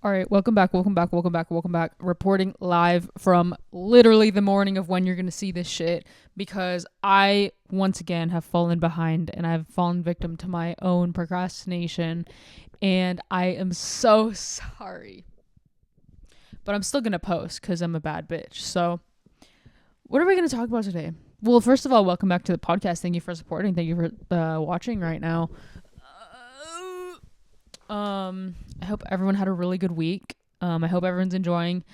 All right, welcome back. Reporting live from literally the morning of when you're going to see this shit because I once again have fallen behind and I've fallen victim to my own procrastination and I am so sorry. But I'm still going to post cuz I'm a bad bitch. So, what are we going to talk about today? Well, first of all, welcome back to the podcast. Thank you for supporting. Thank you for watching right now. I hope everyone had a really good week. I hope everyone's enjoying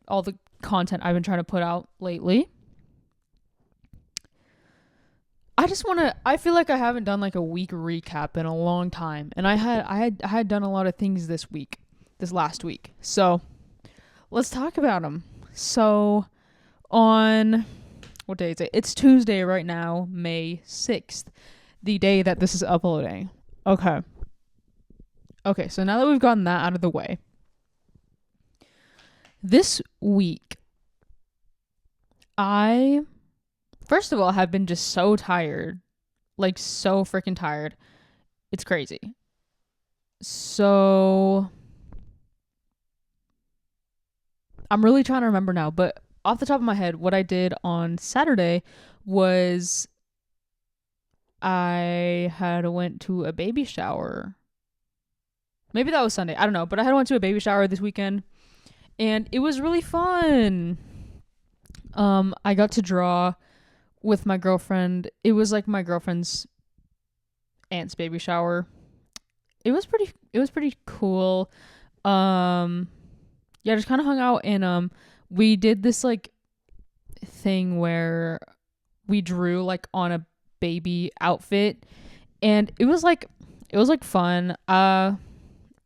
all the content I've been trying to put out lately. I feel like I haven't done like a week recap in a long time. And I had done a lot of things this last week. So, let's talk about them. So, on what day is it? It's Tuesday right now, May 6th, the day that this is uploading. Okay, so now that we've gotten that out of the way, this week, I, first of all, have been just so tired. Like, so freaking tired. It's crazy. So, I'm really trying to remember now, but off the top of my head, what I did on Saturday was I had went to a baby shower. Maybe that was Sunday. I don't know. But I had went to a baby shower this weekend. And it was really fun. I got to draw with my girlfriend. It was like my girlfriend's aunt's baby shower. It was pretty cool. Yeah, just kind of hung out and we did this like thing where we drew like on a baby outfit and it was like fun.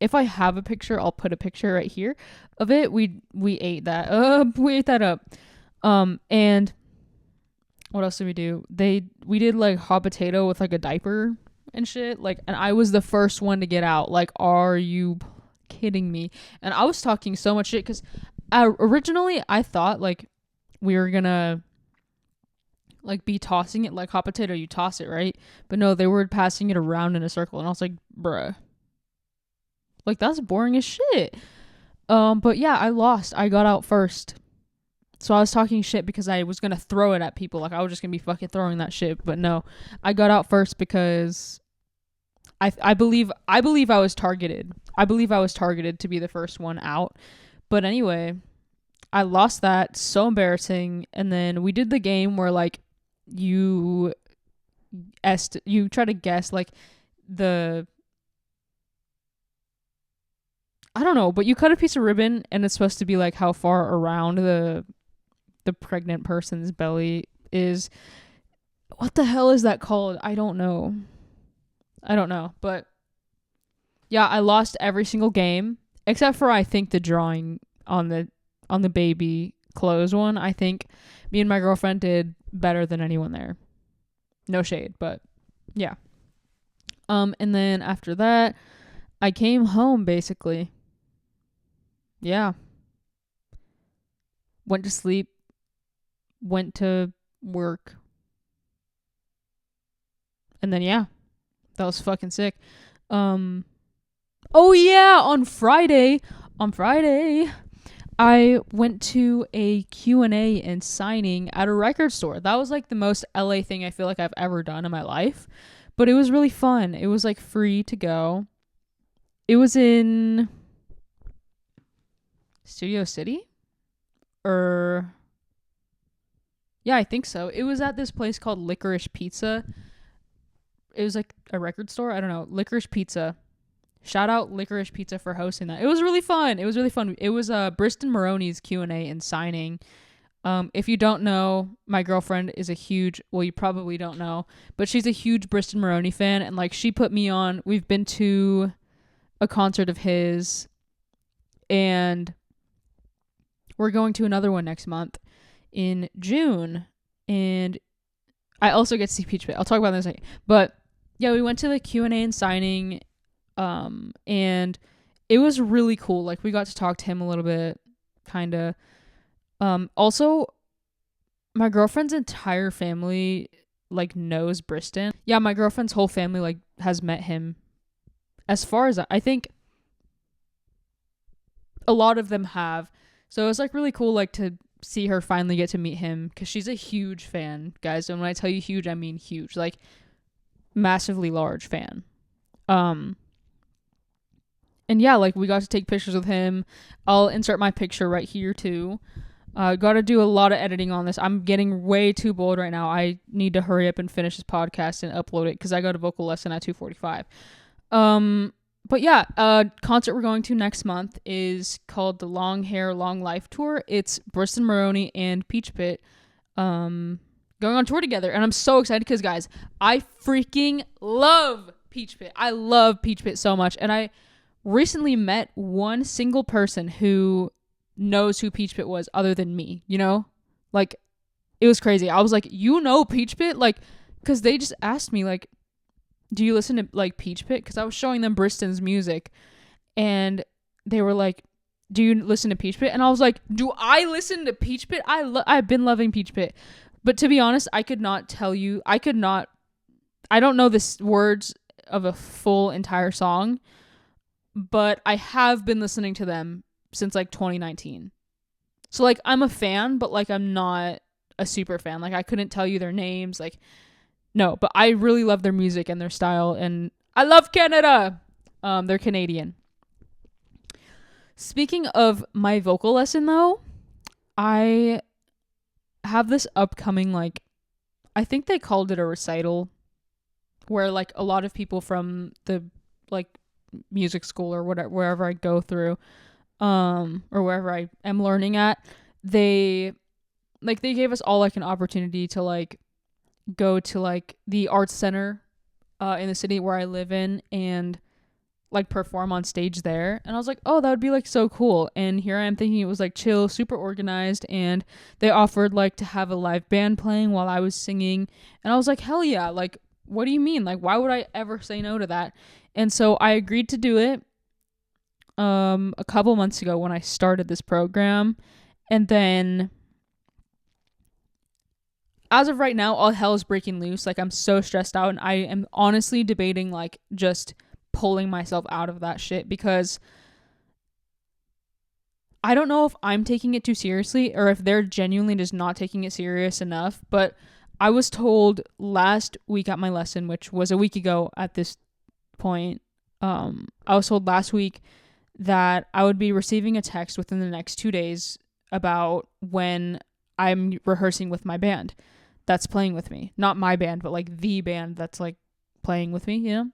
If I have a picture, I'll put a picture right here of it. We ate that. We ate that up. And what else did we do? We did like hot potato with like a diaper and shit. Like, and I was the first one to get out. Like, are you kidding me? And I was talking so much shit because originally I thought like we were gonna like be tossing it like hot potato. You toss it, right? But no, they were passing it around in a circle, and I was like, bruh. Like, that's boring as shit. But yeah, I lost. I got out first. So I was talking shit because I was going to throw it at people. Like, I was just going to be fucking throwing that shit. But no, I got out first because I believe I was targeted. I believe I was targeted to be the first one out. But anyway, I lost that. So embarrassing. And then we did the game where, like, you try to guess, like, I don't know, but you cut a piece of ribbon and it's supposed to be like how far around the pregnant person's belly is. What the hell is that called? I don't know. But yeah, I lost every single game except for I think the drawing on the baby clothes one. I think me and my girlfriend did better than anyone there. No shade, but yeah. And then after that, I came home basically. Yeah. Went to sleep. Went to work. And then yeah. That was fucking sick. Oh yeah, on Friday, I went to a Q&A and signing at a record store. That was like the most LA thing I feel like I've ever done in my life. But it was really fun. It was like free to go. It was in Studio City? Yeah, I think so. It was at this place called Licorice Pizza. It was like a record store. I don't know. Licorice Pizza. Shout out Licorice Pizza for hosting that. It was really fun. It was Briston Maroney's Q&A and signing. If you don't know, my girlfriend is you probably don't know, but she's a huge Briston Maroney fan. And like she put me on, we've been to a concert of his and we're going to another one next month in June. And I also get to see Peach Pit. I'll talk about that in a second. But yeah, we went to the Q&A and signing. And it was really cool. Like, we got to talk to him a little bit, kind of. Also, my girlfriend's entire family, like, knows Briston. Yeah, my girlfriend's whole family, like, has met him. As far as I think a lot of them have. So it was like really cool, like to see her finally get to meet him, because she's a huge fan, guys. And when I tell you huge, I mean huge, like massively large fan. And yeah, like we got to take pictures with him. I'll insert my picture right here too. Got to do a lot of editing on this. I'm getting way too bold right now. I need to hurry up and finish this podcast and upload it because I got a vocal lesson at 2:45. But yeah, concert we're going to next month is called the Long Hair, Long Life Tour. It's Briston Maroney and Peach Pit going on tour together. And I'm so excited because, guys, I freaking love Peach Pit. I love Peach Pit so much. And I recently met one single person who knows who Peach Pit was other than me, you know? Like, it was crazy. I was like, you know Peach Pit? Like, because they just asked me, like, do you listen to, like, Peach Pit? Because I was showing them Briston's music, and they were like, do you listen to Peach Pit? And I was like, do I listen to Peach Pit? I've been loving Peach Pit. But to be honest, I could not tell you. I don't know the words of a full entire song, but I have been listening to them since, like, 2019. So, like, I'm a fan, but, like, I'm not a super fan. Like, I couldn't tell you their names, like, no, but I really love their music and their style, and I love Canada. They're Canadian. Speaking of my vocal lesson, though, I have this upcoming, like, I think they called it a recital, where, like, a lot of people from the, like, music school or whatever, wherever I go through, or wherever I am learning at, they gave us all, like, an opportunity to, like, go to, like, the arts center in the city where I live in and, like, perform on stage there. And I was like, oh, that would be, like, so cool. And here I am thinking it was, like, chill, super organized, and they offered, like, to have a live band playing while I was singing. And I was like, hell yeah, like, what do you mean? Like, why would I ever say no to that? And so I agreed to do it a couple months ago when I started this program. And then as of right now, all hell is breaking loose. Like, I'm so stressed out, and I am honestly debating, like, just pulling myself out of that shit, because I don't know if I'm taking it too seriously or if they're genuinely just not taking it serious enough. But I was told last week at my lesson, which was a week ago at this point, I was told last week that I would be receiving a text within the next 2 days about when I'm rehearsing with my band that's playing with me. Not my band, but, like, the band that's, like, playing with me, you know?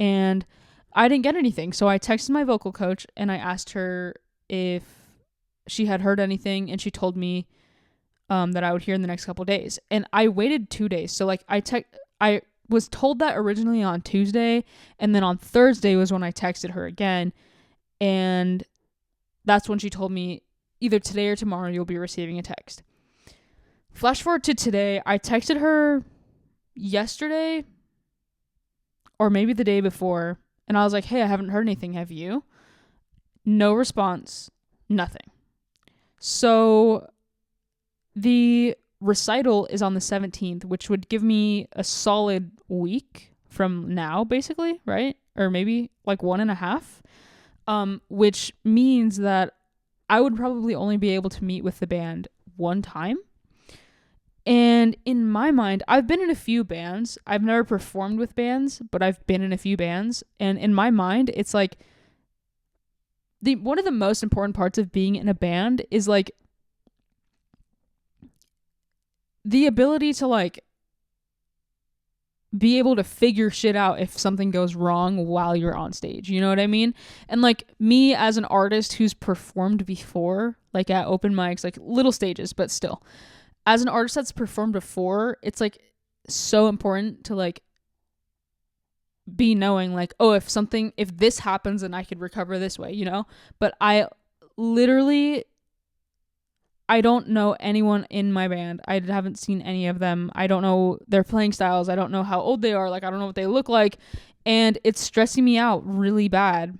And I didn't get anything. So I texted my vocal coach and I asked her if she had heard anything, and she told me that I would hear in the next couple days. And I waited 2 days. So, like, I was told that originally on Tuesday, and then on Thursday was when I texted her again, and that's when she told me either today or tomorrow you'll be receiving a text. Flash forward to today, I texted her yesterday or maybe the day before, and I was like, hey, I haven't heard anything, have you? No response, nothing. So the recital is on the 17th, which would give me a solid week from now, basically, right? Or maybe like 1.5, which means that I would probably only be able to meet with the band one time. And in my mind, I've been in a few bands. I've never performed with bands, but I've been in a few bands. And in my mind, it's like one of the most important parts of being in a band is, like, the ability to, like, be able to figure shit out if something goes wrong while you're on stage. You know what I mean? And, like, me as an artist who's performed before, like, at open mics, like, little stages, but still, as an artist that's performed before, it's, like, so important to, like, be knowing, like, oh, if this happens, then I could recover this way, you know? But I don't know anyone in my band. I haven't seen any of them. I don't know their playing styles. I don't know how old they are. Like, I don't know what they look like. And it's stressing me out really bad.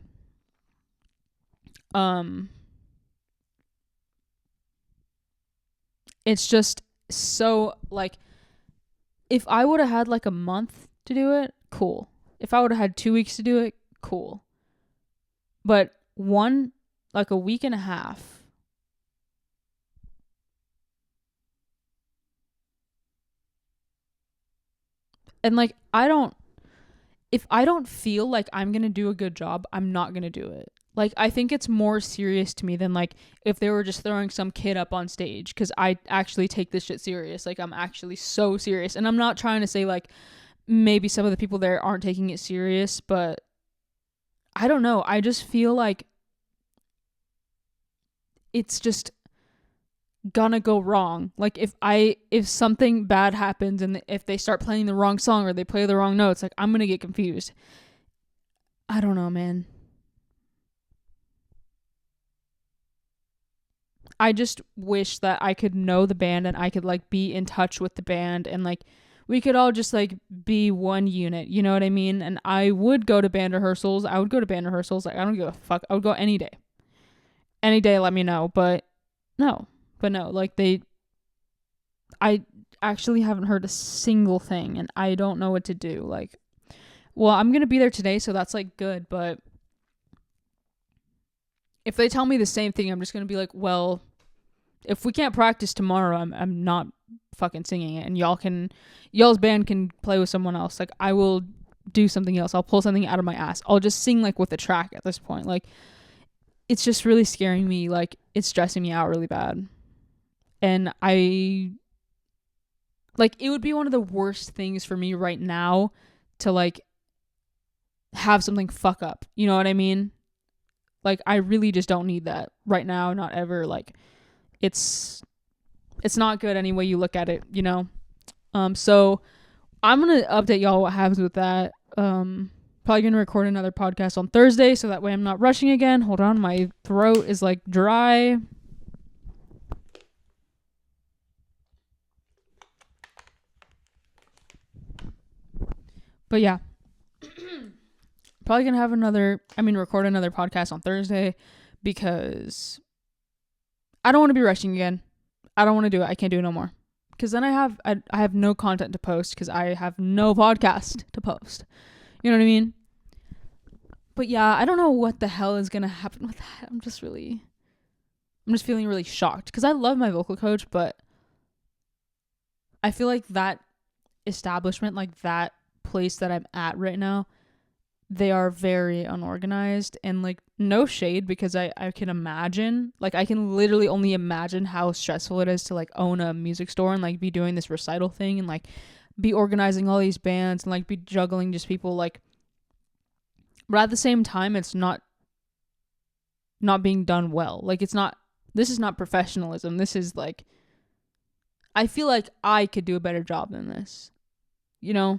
It's just so, like, if I would have had, like, a month to do it, cool. If I would have had 2 weeks to do it, cool. But like a week and a half. And like if I don't feel like I'm going to do a good job, I'm not going to do it. Like, I think it's more serious to me than like if they were just throwing some kid up on stage, because I actually take this shit serious. Like, I'm actually so serious. And I'm not trying to say like maybe some of the people there aren't taking it serious, but I don't know. I just feel like it's just gonna go wrong. Like, if something bad happens and if they start playing the wrong song or they play the wrong notes, like, I'm gonna get confused. I don't know, man. I just wish that I could know the band and I could like be in touch with the band and like we could all just like be one unit, you know what I mean? And I would go to band rehearsals. Like, I don't give a fuck. I would go any day. Any day, let me know. But no, like I actually haven't heard a single thing and I don't know what to do. Like, well, I'm going to be there today, so that's like good. But if they tell me the same thing, I'm just going to be like, well, if we can't practice tomorrow, I'm not fucking singing it, and y'all's band can play with someone else. Like, I will do something else. I'll pull something out of my ass. I'll just sing like with a track at this point. Like, it's just really scaring me. Like, it's stressing me out really bad. And it would be one of the worst things for me right now to like have something fuck up. You know what I mean? Like, I really just don't need that right now, not ever. Like, it's not good any way you look at it, you know? So I'm going to update y'all what happens with that. Probably going to record another podcast on Thursday, so that way I'm not rushing again. Hold on, my throat is like dry. But yeah. Probably going to record another podcast on Thursday because I don't want to be rushing again. I don't want to do it. I can't do it no more. Because then I have no content to post because I have no podcast to post. You know what I mean? But yeah, I don't know what the hell is going to happen with that. I'm just feeling really shocked because I love my vocal coach, but I feel like that establishment, like that place that I'm at right now, they are very unorganized, and like, no shade, because I can imagine, like, I can literally only imagine how stressful it is to like own a music store and like be doing this recital thing and like be organizing all these bands and like be juggling just people, like, but at the same time it's not being done well. Like, this is not professionalism. This is like, I feel like I could do a better job than this, you know?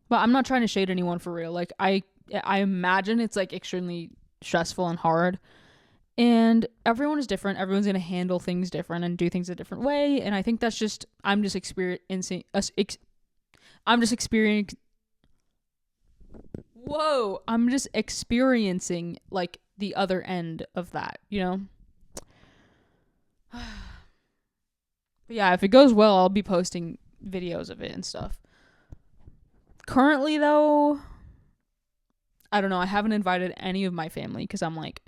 But I'm not trying to shade anyone, for real. Like, I imagine it's like extremely stressful and hard. And everyone is different. Everyone's going to handle things different and do things a different way. And I think that's just, I'm just experiencing like the other end of that, you know? But yeah, if it goes well, I'll be posting videos of it and stuff. Currently, though, I don't know. I haven't invited any of my family because I'm like,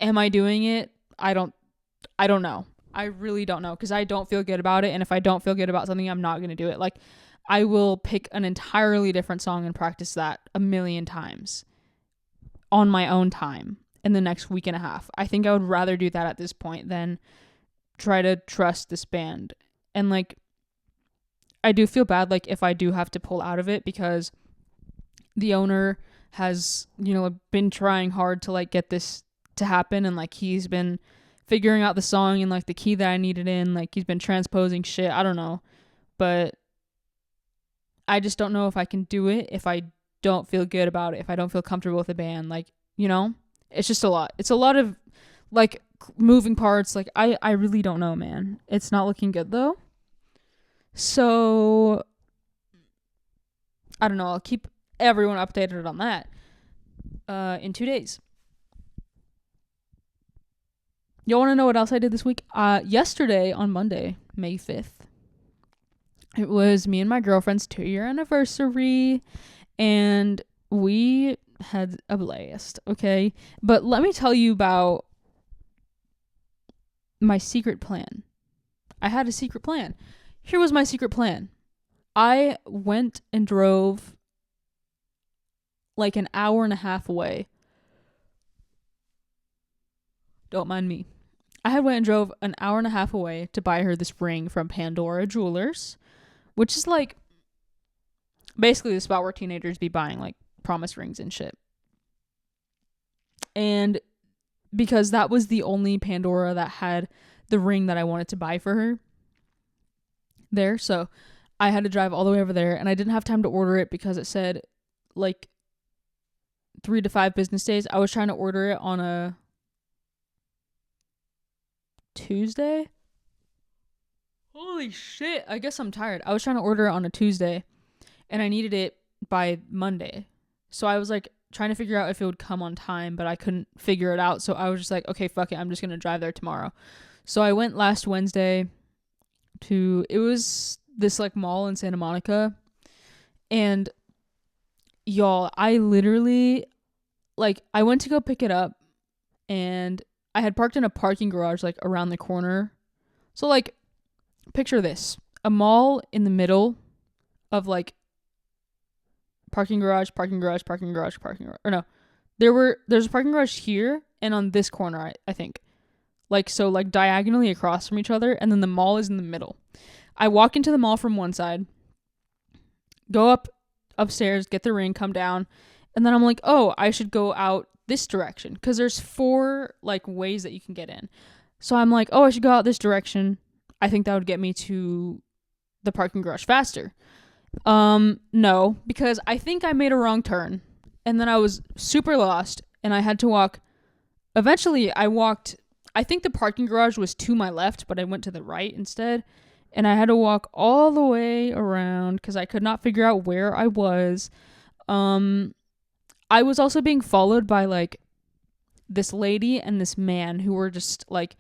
am I doing it? I don't know. I really don't know because I don't feel good about it. And if I don't feel good about something, I'm not going to do it. Like, I will pick an entirely different song and practice that a million times on my own time in the next week and a half. I think I would rather do that at this point than try to trust this band. And like, I do feel bad, like, if I do have to pull out of it, because the owner has, you know, been trying hard to like get this to happen, and like he's been figuring out the song and like the key that I needed in, like he's been transposing shit. I don't know, but I just don't know if I can do it if I don't feel good about it, if I don't feel comfortable with the band. Like, you know, it's just a lot. It's a lot of like moving parts. Like, I really don't know, man. It's not looking good though. So, I don't know. I'll keep everyone updated on that in 2 days. You want to know what else I did this week? Yesterday, on Monday, May 5th, it was me and my girlfriend's 2-year anniversary, and we had a blast, okay? But let me tell you about my secret plan. I had a secret plan. Here was my secret plan. I went and drove like an hour and a half away. Don't mind me. I had went and drove an hour and a half away to buy her this ring from Pandora Jewelers, which is like basically the spot where teenagers be buying like promise rings and shit. And because that was the only Pandora that had the ring that I wanted to buy for her there, so I had to drive all the way over there, and I didn't have time to order it because it said like 3 to 5 business days. I was trying to order it on a Tuesday. Holy shit, I guess I'm tired. I was trying to order it on a Tuesday, and I needed it by Monday. So I was like trying to figure out if it would come on time, but I couldn't figure it out. So I was just like, okay, fuck it, I'm just gonna drive there tomorrow. So I went last Wednesday to, it was this like mall in Santa Monica, and y'all, I literally, like, I went to go pick it up, and I had parked in a parking garage like around the corner. So like, picture this, a mall in the middle of like parking garage, or no, there's a parking garage here and on this corner, I think, like, so like diagonally across from each other, and then the mall is in the middle. I walk into the mall from one side, go upstairs, get the ring, come down, and then I'm like, oh, I should go out this direction because there's 4 like ways that you can get in. So I'm like, oh, I should go out this direction. I think that would get me to the parking garage faster. No, because I think I made a wrong turn, and then I was super lost, and I had to walk. Eventually, I think the parking garage was to my left, but I went to the right instead, and I had to walk all the way around because I could not figure out where I was. I was also being followed by like this lady and this man who were just like,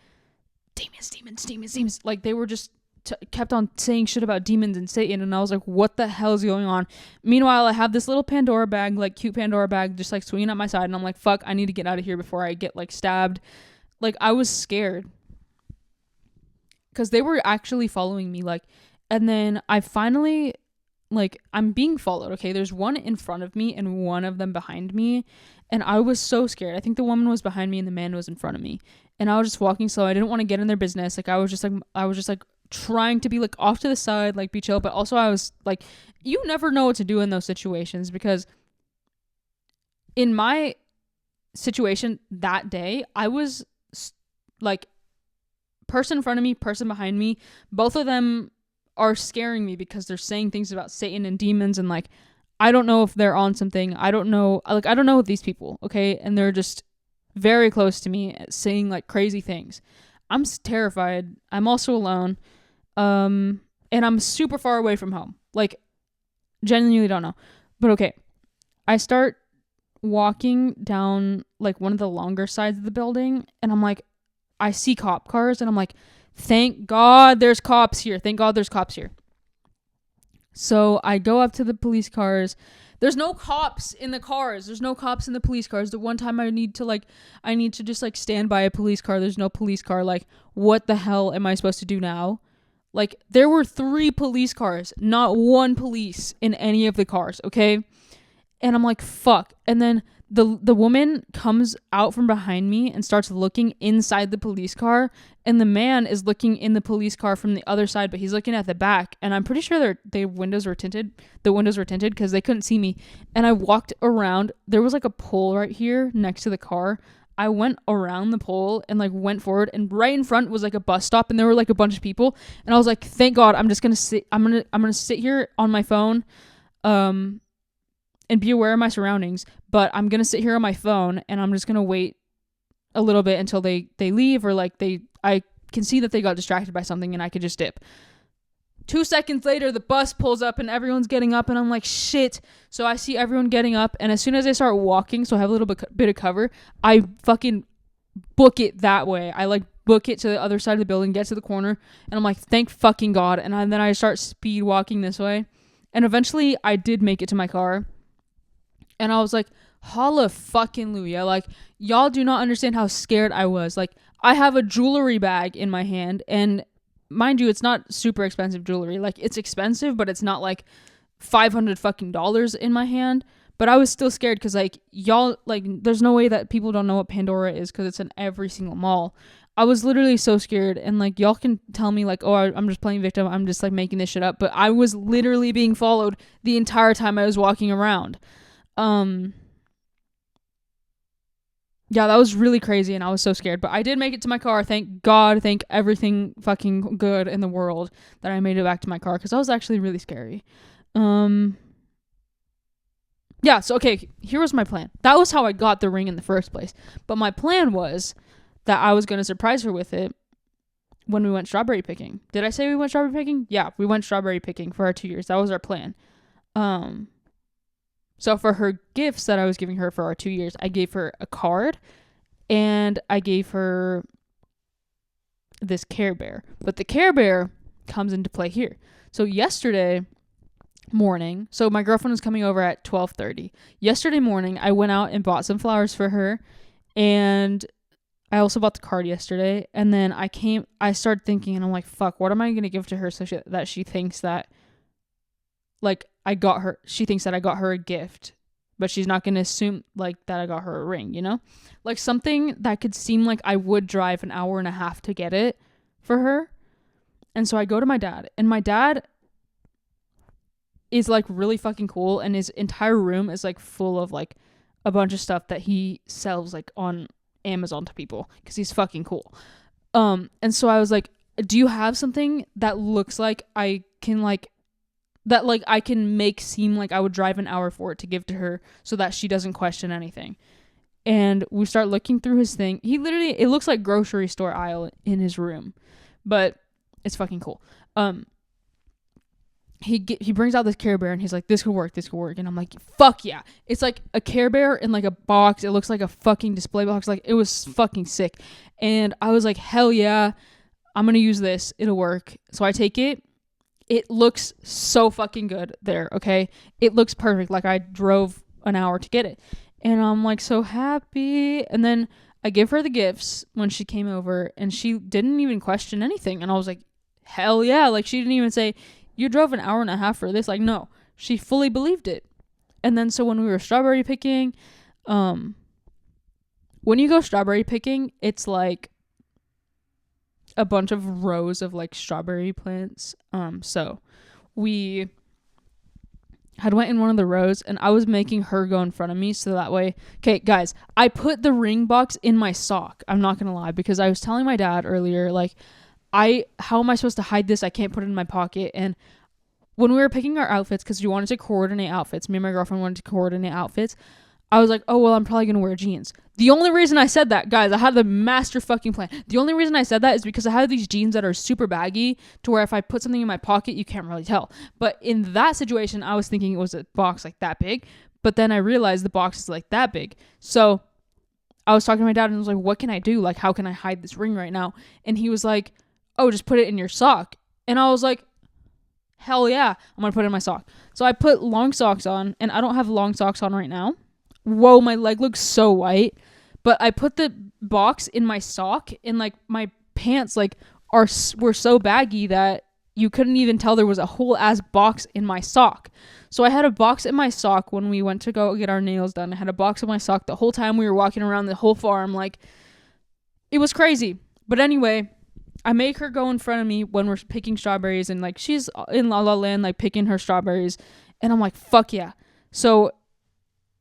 demons. Like, they were just kept on saying shit about demons and Satan, and I was like, what the hell is going on? Meanwhile, I have this little Pandora bag, like cute Pandora bag, just like swinging at my side, and I'm like, fuck, I need to get out of here before I get like stabbed. Like, I was scared because they were actually following me, like, and then I finally, like, I'm being followed, okay? There's one in front of me and one of them behind me, and I was so scared. I think the woman was behind me and the man was in front of me, and I was just walking slow. I didn't want to get in their business. Like, I was just like trying to be like off to the side, like be chill, but also I was like, you never know what to do in those situations, because in my situation that day, I was like, person in front of me, person behind me, both of them are scaring me because they're saying things about Satan and demons, and like, I don't know if they're on something. I don't know these people, okay? And they're just very close to me saying like crazy things. I'm terrified. I'm also alone. And I'm super far away from home. Like, genuinely don't know. But okay. I start walking down like one of the longer sides of the building, and I'm like, I see cop cars, and I'm like, thank God there's cops here. So I go up to the police cars. There's no cops in the cars. There's no cops in the police cars. The one time I need to just like stand by a police car. There's no police car. Like, what the hell am I supposed to do now? Like, there were 3 police cars, not one police in any of the cars, okay? And I'm like, fuck. And then the woman comes out from behind me and starts looking inside the police car, and the man is looking in the police car from the other side, but he's looking at the back, and I'm pretty sure the windows were tinted because they couldn't see me. And I walked around. There was like a pole right here next to the car. I went around the pole and like went forward, and right in front was like a bus stop, and there were like a bunch of people, and I was like, thank God, I'm gonna sit here on my phone and be aware of my surroundings, but I'm gonna sit here on my phone, and I'm just gonna wait a little bit until they leave, or like I can see that they got distracted by something and I could just dip. 2 seconds later, the bus pulls up and everyone's getting up, and I'm like, shit. So I see everyone getting up, and as soon as I start walking, so I have a little bit of cover, I fucking book it that way. I like book it to the other side of the building, get to the corner, and I'm like, thank fucking God. And then I start speed walking this way, and eventually I did make it to my car. And I was like, Holla fucking Luya. Like, y'all do not understand how scared I was. Like, I have a jewelry bag in my hand, and mind you, it's not super expensive jewelry. Like, it's expensive, but it's not like $500 fucking dollars in my hand. But I was still scared because, like, y'all, like, there's no way that people don't know what Pandora is because it's in every single mall. I was literally so scared, and, like, y'all can tell me, like, oh, I'm just playing victim, I'm just, like, making this shit up, but I was literally being followed the entire time I was walking around. Yeah, that was really crazy, and I was so scared, but I did make it to my car. Thank God, thank everything fucking good in the world that I made it back to my car, because that was actually really scary. Yeah, so okay, here was my plan. That was how I got the ring in the first place. But my plan was that I was going to surprise her with it when we went strawberry picking. Did I say we went strawberry picking? Yeah, we went strawberry picking for our 2 years. That was our plan. So for her gifts that I was giving her for our 2 years, I gave her a card and I gave her this Care Bear. But the Care Bear comes into play here. So yesterday morning, so my girlfriend was coming over at 12:30. Yesterday morning, I went out and bought some flowers for her, and I also bought the card yesterday. And then I started thinking, and I'm like, fuck, what am I gonna give to her so that she thinks that, like, she thinks that I got her a gift, but she's not gonna assume, like, that I got her a ring, you know? Like, something that could seem like I would drive an hour and a half to get it for her. And so I go to my dad, and my dad is, like, really fucking cool, and his entire room is, like, full of, like, a bunch of stuff that he sells, like, on Amazon to people, because he's fucking cool. And so I was like, do you have something that looks like I can, like, that, like, I can make seem like I would drive an hour for it to give to her so that she doesn't question anything? And we start looking through his thing. It looks like grocery store aisle in his room, but it's fucking cool. He brings out this Care Bear, and he's like, this could work. And I'm like, fuck yeah. It's like a Care Bear in, like, a box. It looks like a fucking display box. Like, it was fucking sick. And I was like, hell yeah, I'm gonna use this. It'll work. So I take it. It looks so fucking good there, okay? It looks perfect. Like, I drove an hour to get it. And I'm, like, so happy. And then I give her the gifts when she came over, and she didn't even question anything. And I was like, hell yeah. Like, she didn't even say, you drove an hour and a half for this? Like, no. She fully believed it. And then so when we were strawberry picking, when you go strawberry picking, it's like a bunch of rows of, like, strawberry plants. So we had went in one of the rows, and I was making her go in front of me so that way. Okay, guys, I put the ring box in my sock. I'm not gonna lie, because I was telling my dad earlier, like, how am I supposed to hide this? I can't put it in my pocket. And when we were picking our outfits, because we wanted to coordinate outfits, me and my girlfriend wanted to coordinate outfits, I was like, oh, well, I'm probably going to wear jeans. The only reason I said that, guys, I had the master fucking plan. The only reason I said that is because I have these jeans that are super baggy to where if I put something in my pocket, you can't really tell. But in that situation, I was thinking it was a box like that big. But then I realized the box is like that big. So I was talking to my dad, and I was like, what can I do? Like, how can I hide this ring right now? And he was like, oh, just put it in your sock. And I was like, hell yeah, I'm gonna put it in my sock. So I put long socks on, and I don't have long socks on right now. Whoa, my leg looks so white. But I put the box in my sock, and, like, my pants, like, were so baggy that you couldn't even tell there was a whole ass box in my sock. So I had a box in my sock when we went to go get our nails done. I had a box in my sock the whole time we were walking around the whole farm. Like, it was crazy. But anyway, I make her go in front of me when we're picking strawberries, and, like, she's in La La Land, like, picking her strawberries, and I'm like, fuck yeah. So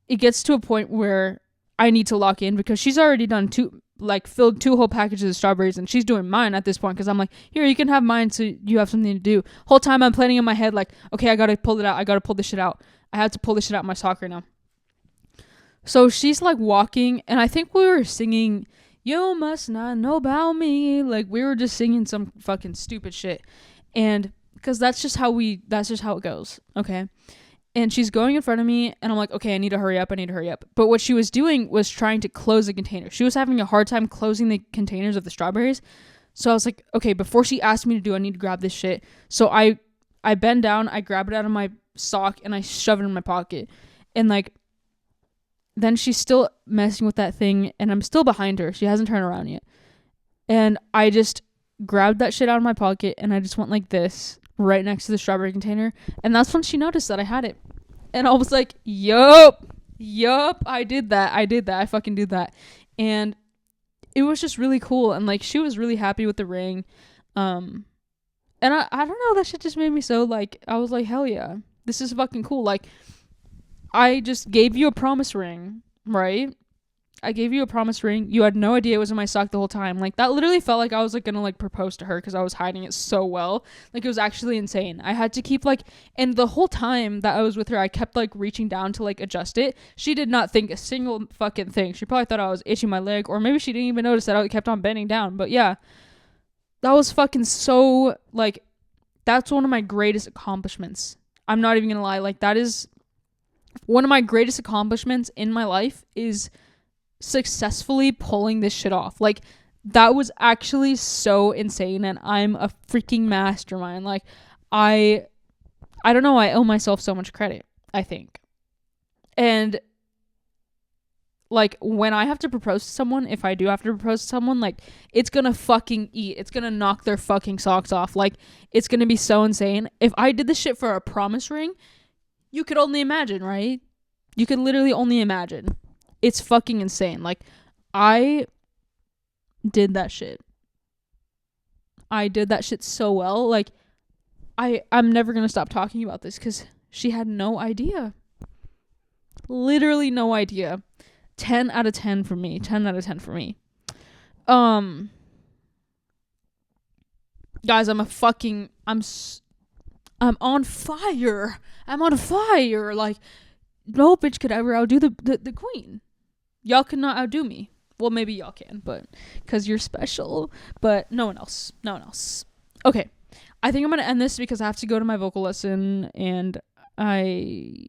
it gets to a point where I need to lock in, because she's already done filled 2 whole packages of strawberries, and she's doing mine at this point, because I'm like, here, you can have mine so you have something to do. Whole time I'm planning in my head, like, okay, I gotta pull it out. I gotta pull this shit out. I have to pull this shit out of my sock right now. So she's, like, walking, and I think we were singing, you must not know about me. Like, we were just singing some fucking stupid shit. And because that's just how it goes. Okay. And she's going in front of me, and I'm like, okay, I need to hurry up. But what she was doing was trying to close the container. She was having a hard time closing the containers of the strawberries. So I was like, okay, before she asked me to do, I need to grab this shit. So I bend down, I grab it out of my sock, and I shove it in my pocket. And, like, then she's still messing with that thing, and I'm still behind her. She hasn't turned around yet. And I just grabbed that shit out of my pocket, and I just went like this right next to the strawberry container. And that's when she noticed that I had it. And I was like, yup, I did that. I fucking did that. And it was just really cool. And like, she was really happy with the ring. And I don't know, that shit just made me so like, I was like, hell yeah, this is fucking cool. Like, I just gave you a promise ring, right? I gave you a promise ring. You had no idea it was in my sock the whole time. Like, that literally felt like I was like gonna like propose to her because I was hiding it so well. Like, it was actually insane. I had to keep like, and the whole time that I was with her, I kept like reaching down to like adjust it. She did not think a single fucking thing. She probably thought I was itching my leg, or maybe she didn't even notice that I kept on bending down. But yeah, that was fucking so like, that's one of my greatest accomplishments. I'm not even gonna lie. Like, that is one of my greatest accomplishments in my life, is successfully pulling this shit off. Like, that was actually so insane, and I'm a freaking mastermind. Like, I don't know, I owe myself so much credit, I think. And like, when I have to propose to someone, if I do have to propose to someone, like, it's gonna fucking eat. It's gonna knock their fucking socks off. Like, it's gonna be so insane. If I did this shit for a promise ring, you could only imagine, right? You could literally only imagine. It's fucking insane. Like, I did that shit. I did that shit so well. Like, I'm never gonna stop talking about this because she had no idea. Literally no idea. 10 out of 10 for me. 10 out of 10 for me. Guys, I'm on fire. I'm on fire. Like, no bitch could ever outdo the queen. Y'all cannot outdo me. Well, maybe y'all can, but because you're special. But no one else. Okay. I think I'm going to end this because I have to go to my vocal lesson, and I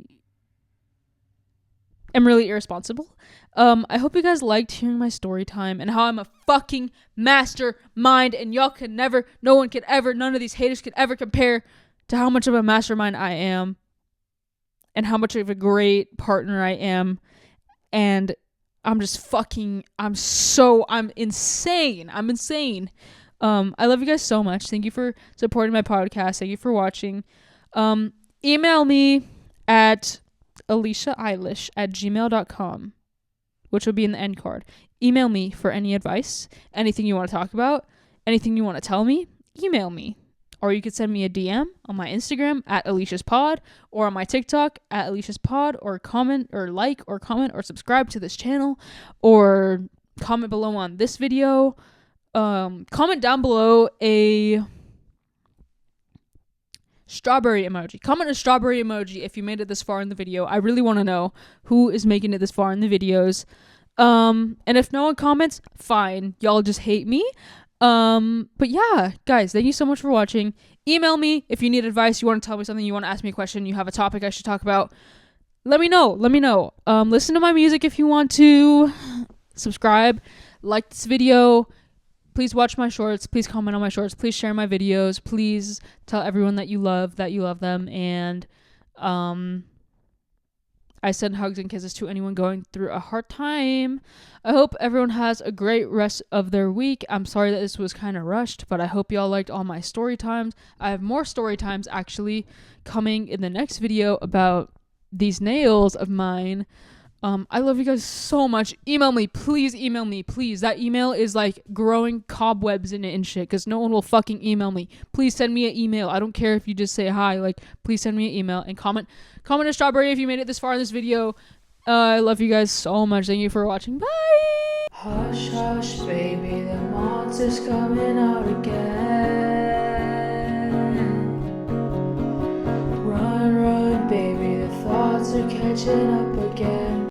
am really irresponsible. I hope you guys liked hearing my story time and how I'm a fucking mastermind, and y'all could never, none of these haters could ever compare to how much of a mastermind I am and how much of a great partner I am. And I'm insane. I'm insane. I love you guys so much. Thank you for supporting my podcast. Thank you for watching. Email me at aleeshaeilish@gmail.com, which will be in the end card. Email me for any advice, anything you want to talk about, anything you want to tell me, email me. Or you could send me a DM on my Instagram at aleeshaspod, or on my TikTok at aleeshaspod, or comment or like or comment or subscribe to this channel, or comment below on this video. Comment down below a strawberry emoji. Comment a strawberry emoji if you made it this far in the video. I really want to know who is making it this far in the videos. And if no one comments, fine. Y'all just hate me. But yeah, guys, thank you so much for watching. Email me if you need advice, you want to tell me something, you want to ask me a question, you have a topic I should talk about. Let me know. Listen to my music if you want to. Subscribe, like this video. Please watch my shorts. Please comment on my shorts. Please share my videos. Please tell everyone that you love them. And I send hugs and kisses to anyone going through a hard time. I hope everyone has a great rest of their week. I'm sorry that this was kind of rushed, but I hope y'all liked all my story times. I have more story times actually coming in the next video about these nails of mine. I love you guys so much. Email me. Please. That email is like growing cobwebs in it and shit, because no one will fucking email me. Please send me an email. I don't care if you just say hi. Like, please send me an email and comment a strawberry if you made it this far in this video. I love you guys so much. Thank you for watching. Bye. Hush, hush, baby, the monster's coming out again. Run, run, baby, the thoughts are catching up again.